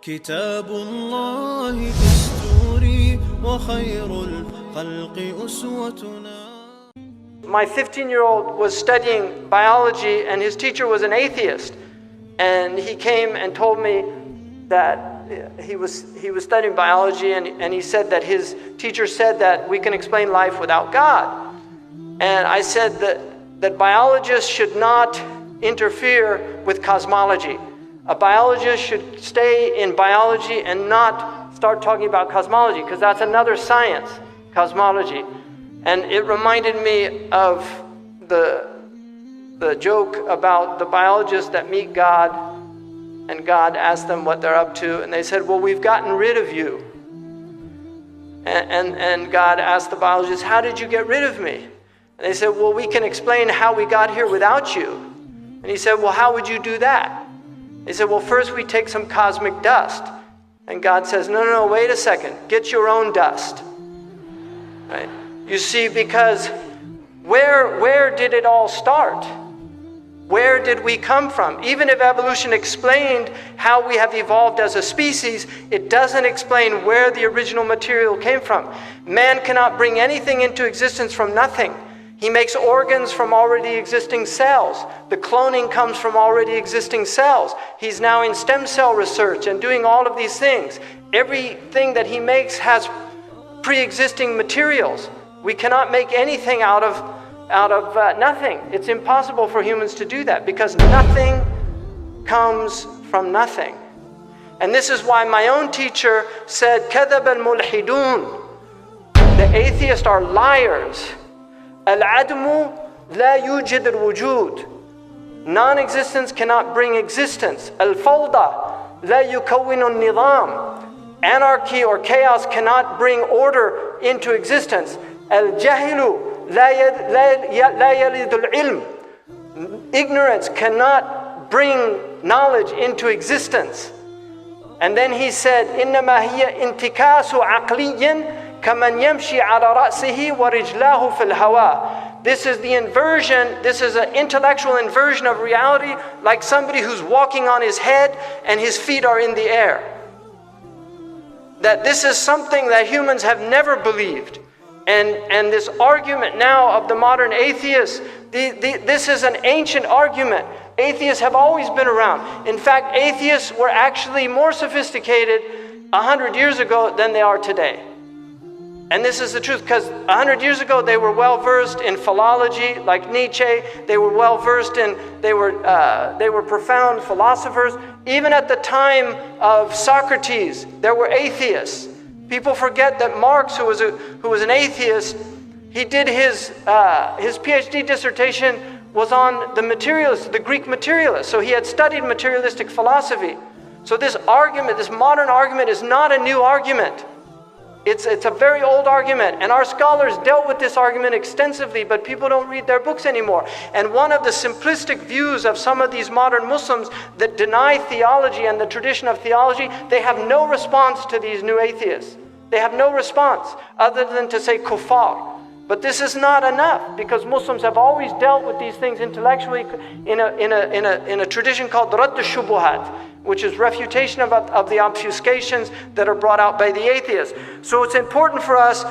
كتاب الله دستوري وخير الخلق أسوتنا. My 15-year-old was studying biology and his teacher was an atheist. And he came and told me that he was studying biology and he said that his teacher said that we can explain life without God. And I said that biologists should not interfere with cosmology. A biologist should stay in biology and not start talking about cosmology, because that's another science, cosmology. And it reminded me of the joke about the biologists that meet God, and God asked them what they're up to, and they said, well, we've gotten rid of you. And God asked the biologists, how did you get rid of me? And they said, well, we can explain how we got here without you. And he said, well, how would you do that? They said, well, first we take some cosmic dust. And God says, no, wait a second. Get your own dust. Right? You see, because where did it all start? Where did we come from? Even if evolution explained how we have evolved as a species, it doesn't explain where the original material came from. Man cannot bring anything into existence from nothing. He makes organs from already existing cells. The cloning comes from already existing cells. He's now in stem cell research and doing all of these things. Everything that he makes has pre-existing materials. We cannot make anything out of nothing. It's impossible for humans to do that because nothing comes from nothing. And this is why my own teacher said, كَذَبَ الْمُلْحِدُونَ. The atheists are liars. الْعَدْمُ لَا يُوجِدُ الْوُجُودِ. Non-existence cannot bring existence. الْفَوْضَى لَا يُكَوِّنُ النِّظَامِ. Anarchy or chaos cannot bring order into existence. الْجَهِلُ لَا يَلِدُ الْعِلْمِ. Ignorance cannot bring knowledge into existence. And then he said, إِنَّمَا هِيَ انْتِكَاسُ عَقْلِيٍّ كَمَنْ يَمْشِي عَلَى رَأْسِهِ وَرِجْلَاهُ فِي الْهَوَىٰ. This is the inversion, this is an intellectual inversion of reality, like somebody who's walking on his head and his feet are in the air. That this is something that humans have never believed. And this argument now of the modern atheists, this is an ancient argument. Atheists have always been around. In fact, atheists were actually more sophisticated 100 years ago than they are today. And this is the truth, because 100 years ago they were well versed in philology, like Nietzsche. They were well versed in, they were profound philosophers. Even at the time of Socrates, there were atheists. People forget that Marx, who was an atheist, he did his PhD dissertation was on the materialists, the Greek materialists. So he had studied materialistic philosophy. So this argument, this modern argument, is not a new argument. It's a very old argument, and our scholars dealt with this argument extensively, but people don't read their books anymore. And one of the simplistic views of some of these modern Muslims that deny theology and the tradition of theology, they have no response to these new atheists. They have no response other than to say kuffar. But this is not enough, because Muslims have always dealt with these things intellectually in a tradition called Radd al-Shubuhat, which is refutation of the obfuscations that are brought out by the atheists. So it's important for us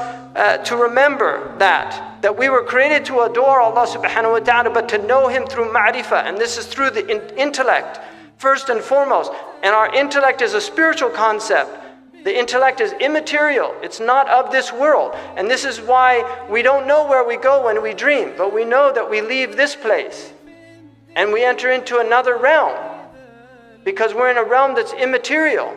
to remember that we were created to adore Allah subhanahu wa ta'ala, but to know Him through ma'rifah, and this is through the intellect, first and foremost. And our intellect is a spiritual concept. The intellect is immaterial. It's not of this world. And this is why we don't know where we go when we dream, but we know that we leave this place and we enter into another realm, because we're in a realm that's immaterial.